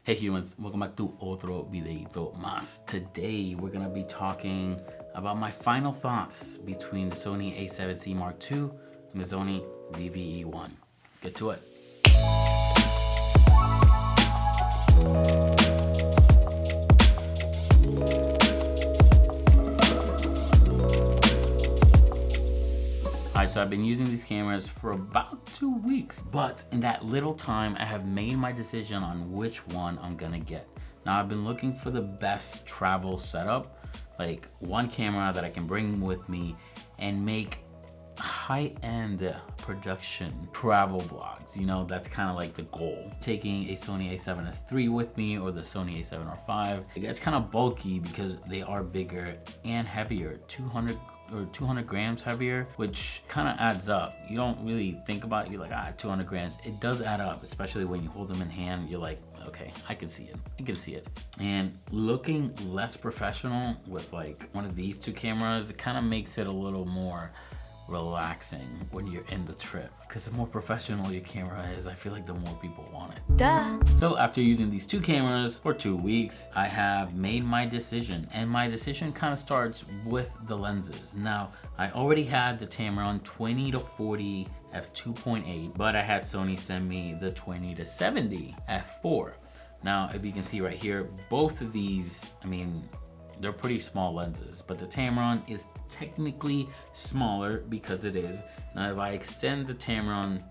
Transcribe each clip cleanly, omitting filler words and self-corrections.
Hey humans, welcome back to otro videito más. Today we're gonna be talking about my final thoughts between the Sony A7C Mark II and the Sony ZV-E1. Let's get to it. Alright, so I've been using these cameras for about 2 weeks, but in that little time, I have made my decision on which one I'm gonna get. Now, I've been looking for the best travel setup, like one camera that I can bring with me and make high-end production travel vlogs. You know, that's kind of like the goal. Taking a Sony a7S III with me or the Sony a7R5, it gets kind of bulky because they are bigger and heavier, 200 grams heavier, which kind of adds up. You don't really think about it, you're like, 200 grams. It does add up, especially when you hold them in hand. You're like, okay, I can see it. And looking less professional with like one of these two cameras, it kind of makes it a little more relaxing when you're in the trip, because the more professional your camera is, I feel like the more people want it. Duh. So after using these two cameras for 2 weeks, I have made my decision, and my decision kind of starts with the lenses. Now, I already had the Tamron 20-40 f2.8, but I had Sony send me the 20-70 f4. Now, if you can see right here, both of these, I mean, they're pretty small lenses, but the Tamron is technically smaller because it is. Now, if I extend the Tamron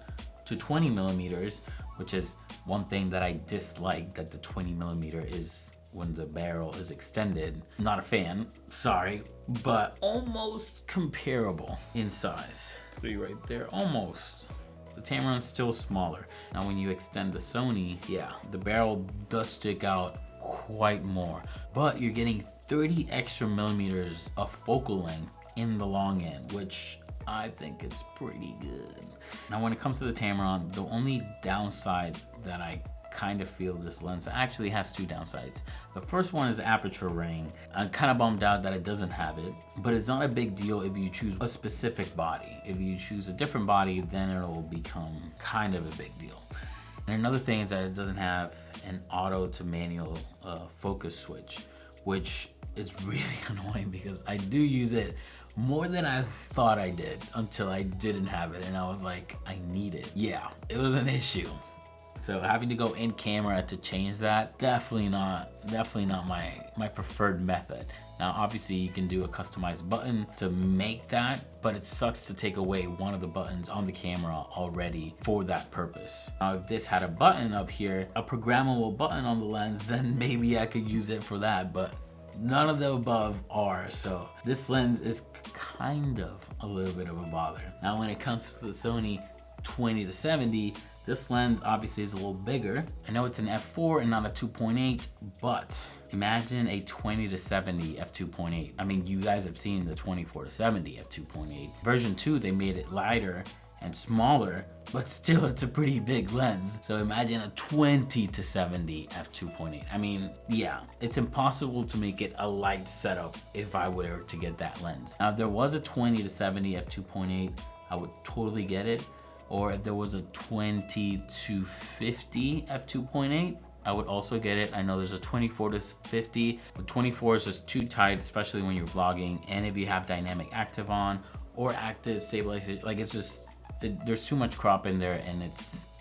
to 20 millimeters, which is one thing that I dislike, that the 20 millimeter is when the barrel is extended. Not a fan, sorry, but almost comparable in size. See right there, almost. The Tamron's still smaller. Now, when you extend the Sony, yeah, the barrel does stick out quite more, but you're getting 30 extra millimeters of focal length in the long end, which I think is pretty good. Now, when it comes to the Tamron, the only downside that I kind of feel this lens actually has two downsides. The first one is the aperture ring. I'm kind of bummed out that it doesn't have it, but it's not a big deal if you choose a specific body. If you choose a different body, then it'll become kind of a big deal. And another thing is that it doesn't have an auto to manual focus switch, which is really annoying because I do use it more than I thought I did until I didn't have it, and I was like, I need it. Yeah, it was an issue. So having to go in camera to change that, definitely not my preferred method. Now, obviously you can do a customized button to make that, but it sucks to take away one of the buttons on the camera already for that purpose. Now, if this had a button up here, a programmable button on the lens, then maybe I could use it for that, but none of the above are, so this lens is kind of a little bit of a bother. Now, when it comes to the Sony 20-70, this lens obviously is a little bigger. I know it's an f4 and not a 2.8, but imagine a 20-70 f2.8. I mean, you guys have seen the 24-70 f2.8. Version 2, they made it lighter and smaller, but still it's a pretty big lens. So imagine a 20-70 f2.8. I mean, yeah, it's impossible to make it a light setup if I were to get that lens. Now, if there was a 20-70 f2.8, I would totally get it. Or if there was a 20-50 f2.8, I would also get it. I know there's a 24-50, but 24 is just too tight, especially when you're vlogging, and if you have dynamic active on or active stabilization, like it's just, there's too much crop in there, and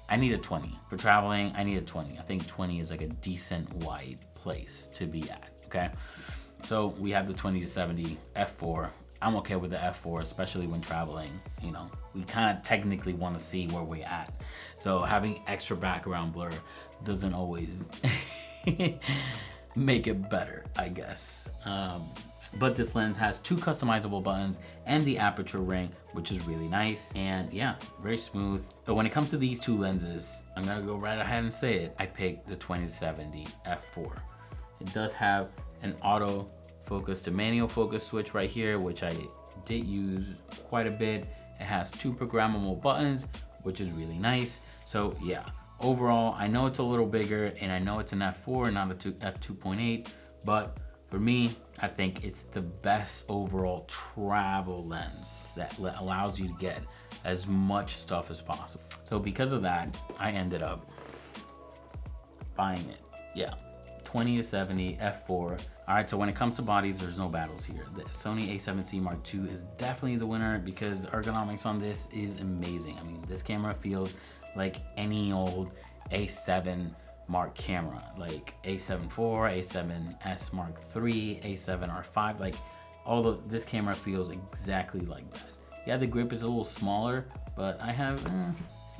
I need a 20. For traveling, I need a 20. I think 20 is like a decent wide place to be at, okay? So we have the 20-70 f4. I'm okay with the f4, especially when traveling. You know, we kind of technically want to see where we're at. So having extra background blur doesn't always make it better, I guess. But this lens has two customizable buttons and the aperture ring, which is really nice. And yeah, very smooth. So when it comes to these two lenses, I'm gonna go right ahead and say it. I picked the 20-70 f4. It does have an auto focus to manual focus switch right here, which I did use quite a bit. It has two programmable buttons, which is really nice. So yeah, overall, I know it's a little bigger and I know it's an f4, not a f2.8, but for me, I think it's the best overall travel lens that allows you to get as much stuff as possible. So because of that, I ended up buying it. Yeah, 20 to 70, f4. All right, so when it comes to bodies, there's no battles here. The Sony A7C Mark II is definitely the winner because the ergonomics on this is amazing. I mean, this camera feels like any old A7 Mark camera, like A7 IV, A7S Mark III, A7R5, like this camera feels exactly like that. Yeah, the grip is a little smaller, but I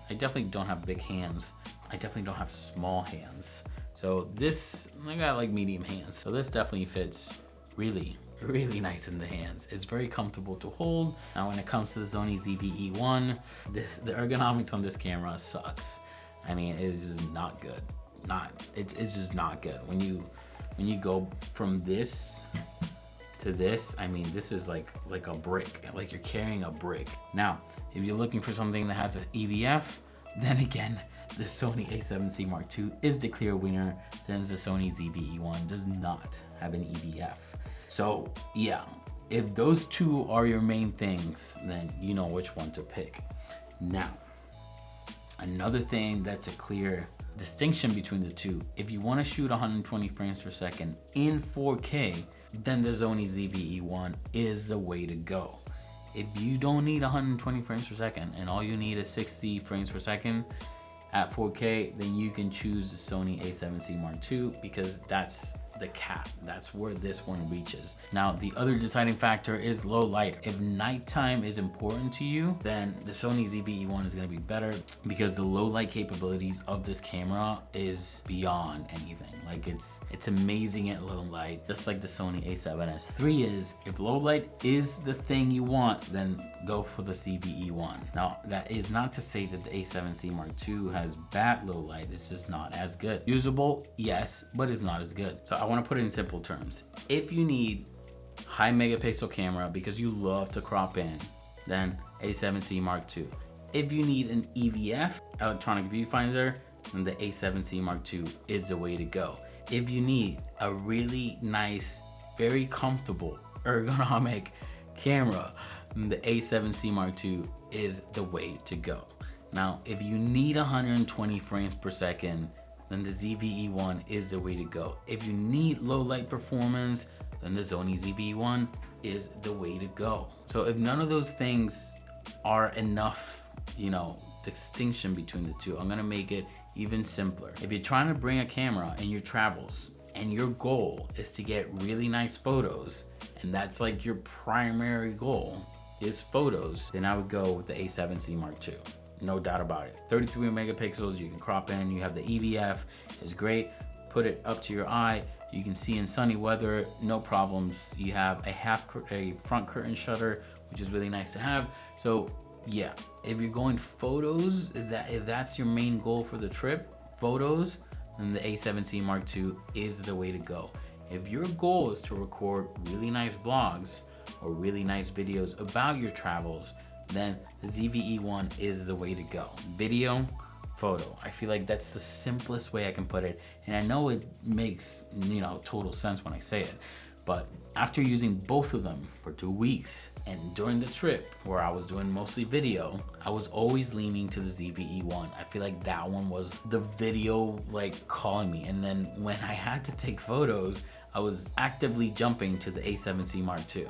definitely don't have big hands. I definitely don't have small hands. So this, I got like medium hands. So this definitely fits really, really nice in the hands. It's very comfortable to hold. Now when it comes to the Sony ZV-E1, the ergonomics on this camera sucks. I mean, it's just not good. It's just not good. When you go from this to this, I mean, this is like a brick, like you're carrying a brick. Now, if you're looking for something that has an EVF, then again, the Sony A7C Mark II is the clear winner since the Sony ZV-E1 does not have an EVF. So yeah, if those two are your main things, then you know which one to pick. Now, another thing that's a clear distinction between the two, if you want to shoot 120 frames per second in 4K, then the Sony ZV-E1 is the way to go. If you don't need 120 frames per second and all you need is 60 frames per second at 4K, then you can choose the Sony A7C Mark II because that's the cap. That's where this one reaches. Now, the other deciding factor is low light. If nighttime is important to you, then the Sony ZV-E1 is gonna be better because the low light capabilities of this camera is beyond anything. Like it's amazing at low light, just like the Sony A7S III is. If low light is the thing you want, then go for the ZV-E1. Now, that is not to say that the A7C Mark II has bad low light. It's just not as good. Usable, yes, but it's not as good. So I want to put it in simple terms. If you need high megapixel camera because you love to crop in, then A7C Mark II. If you need an EVF, electronic viewfinder, then the A7C Mark II is the way to go. If you need a really nice, very comfortable, ergonomic camera, then the A7C Mark II is the way to go. Now, if you need 120 frames per second, then the ZV-E1 is the way to go. If you need low light performance, then the Sony ZV-E1 is the way to go. So if none of those things are enough, distinction between the two, I'm gonna make it even simpler. If you're trying to bring a camera in your travels and your goal is to get really nice photos, and that's like your primary goal is photos, then I would go with the A7C Mark II. No doubt about it. 33 megapixels, you can crop in, you have the EVF, it's great. Put it up to your eye, you can see in sunny weather, no problems. You have a front curtain shutter, which is really nice to have. So yeah, if you're going photos, if that's your main goal for the trip, photos, then the A7C Mark II is the way to go. If your goal is to record really nice vlogs or really nice videos about your travels, then the ZV-E1 is the way to go. Video, photo. I feel like that's the simplest way I can put it. And I know it makes, total sense when I say it. But after using both of them for 2 weeks, and during the trip where I was doing mostly video, I was always leaning to the ZV-E1. I feel like that one was the video calling me. And then when I had to take photos, I was actively jumping to the A7C Mark II.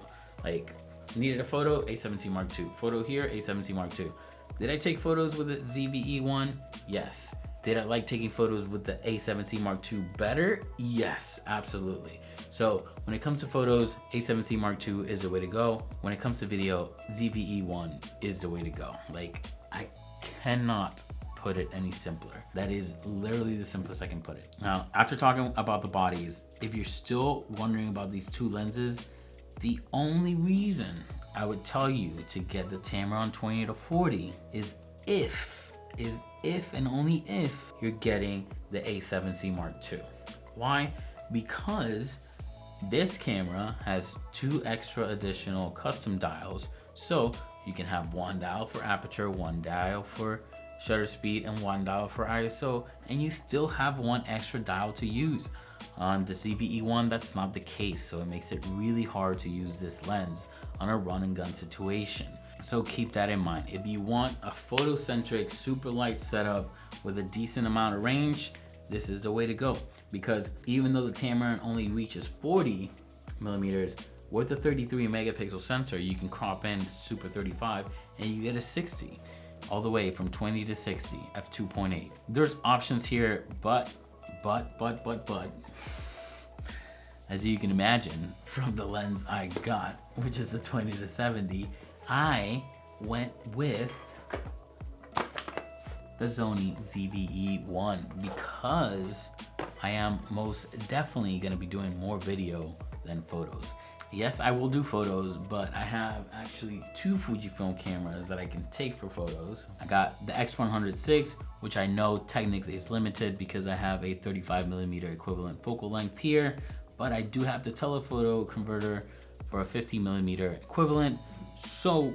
Needed a photo, A7C Mark II. Photo here, A7C Mark II. Did I take photos with the ZV-E1? Yes. Did I like taking photos with the A7C Mark II better? Yes, absolutely. So when it comes to photos, A7C Mark II is the way to go. When it comes to video, ZV-E1 is the way to go. I cannot put it any simpler. That is literally the simplest I can put it. Now, after talking about the bodies, if you're still wondering about these two lenses, the only reason I would tell you to get the Tamron 20-40 is if and only if you're getting the A7C Mark II. Why? Because this camera has 2 extra additional custom dials, so you can have 1 dial for aperture, 1 dial for shutter speed, and 1 dial for ISO, and you still have 1 extra dial to use. On the ZV-E1, that's not the case, so it makes it really hard to use this lens on a run and gun situation. So keep that in mind. If you want a photocentric super light setup with a decent amount of range, this is the way to go. Because even though the Tamron only reaches 40 millimeters, with the 33 megapixel sensor, you can crop in super 35 and you get a 60, all the way from 20 to 60, f2.8. There's options here, but, as you can imagine from the lens I got, which is the 20 to 70, I went with the Sony ZV-E1 because I am most definitely gonna be doing more video than photos. Yes, I will do photos, but I have actually 2 Fujifilm cameras that I can take for photos. I got the X100VI, which I know technically is limited because I have a 35 millimeter equivalent focal length here, but I do have the telephoto converter for a 50 millimeter equivalent. So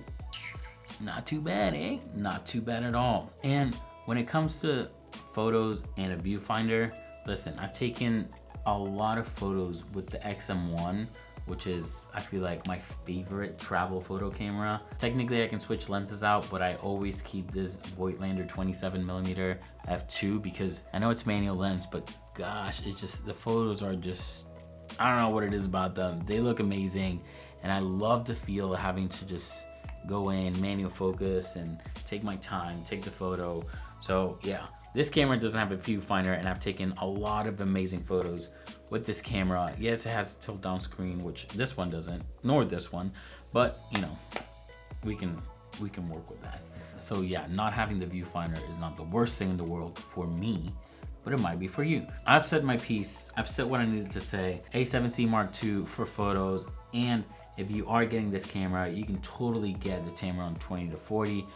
not too bad, eh? Not too bad at all. And when it comes to photos and a viewfinder, listen, I've taken a lot of photos with the XM1, which is, I feel like, my favorite travel photo camera. Technically I can switch lenses out, but I always keep this Voigtlander 27mm f2 because I know it's manual lens, but gosh, it's just, the photos are just, I don't know what it is about them. They look amazing, and I love the feel of having to just go in, manual focus, and take my time, take the photo. So yeah, this camera doesn't have a viewfinder, and I've taken a lot of amazing photos with this camera. Yes, it has a tilt down screen, which this one doesn't, nor this one, but you know, we can work with that. So yeah, not having the viewfinder is not the worst thing in the world for me, but it might be for you. I've said my piece. I've said what I needed to say. A7C Mark II for photos, and if you are getting this camera, you can totally get the Tamron 20 to 40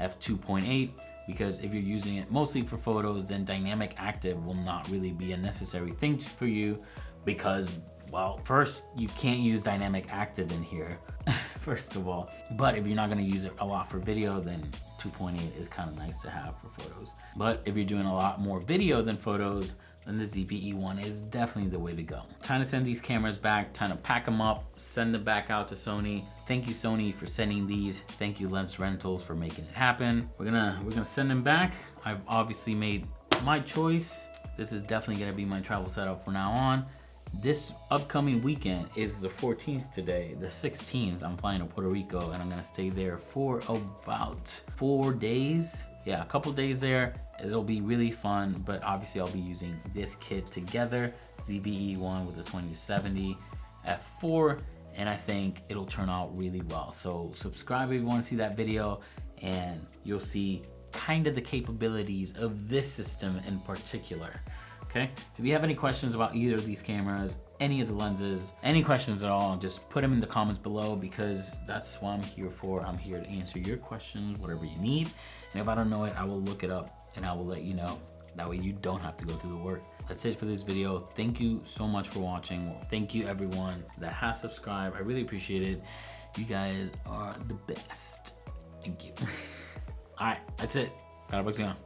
f2.8, because if you're using it mostly for photos, then dynamic active will not really be a necessary thing for you because, well, first, you can't use dynamic active in here, first of all. But if you're not gonna use it a lot for video, then 2.8 is kind of nice to have for photos. But if you're doing a lot more video than photos, then the ZV-E1 is definitely the way to go. Time to send these cameras back, time to pack them up, send them back out to Sony. Thank you, Sony, for sending these. Thank you, Lens Rentals, for making it happen. We're gonna send them back. I've obviously made my choice. This is definitely gonna be my travel setup from now on. This upcoming weekend is the 14th today. The 16th, I'm flying to Puerto Rico, and I'm gonna stay there for about 4 days. Yeah, a couple days there. It'll be really fun, but obviously I'll be using this kit together, ZV-E1 with the 20-70 f4, and I think it'll turn out really well. So subscribe if you want to see that video, and you'll see kind of the capabilities of this system in particular. Okay, if you have any questions about either of these cameras, any of the lenses, any questions at all, just put them in the comments below, because that's what I'm here for. I'm here to answer your questions, whatever you need. And if I don't know it, I will look it up and I will let you know. That way you don't have to go through the work. That's it for this video. Thank you so much for watching. Thank you everyone that has subscribed. I really appreciate it. You guys are the best. Thank you. All right, that's it. Gotta box you on.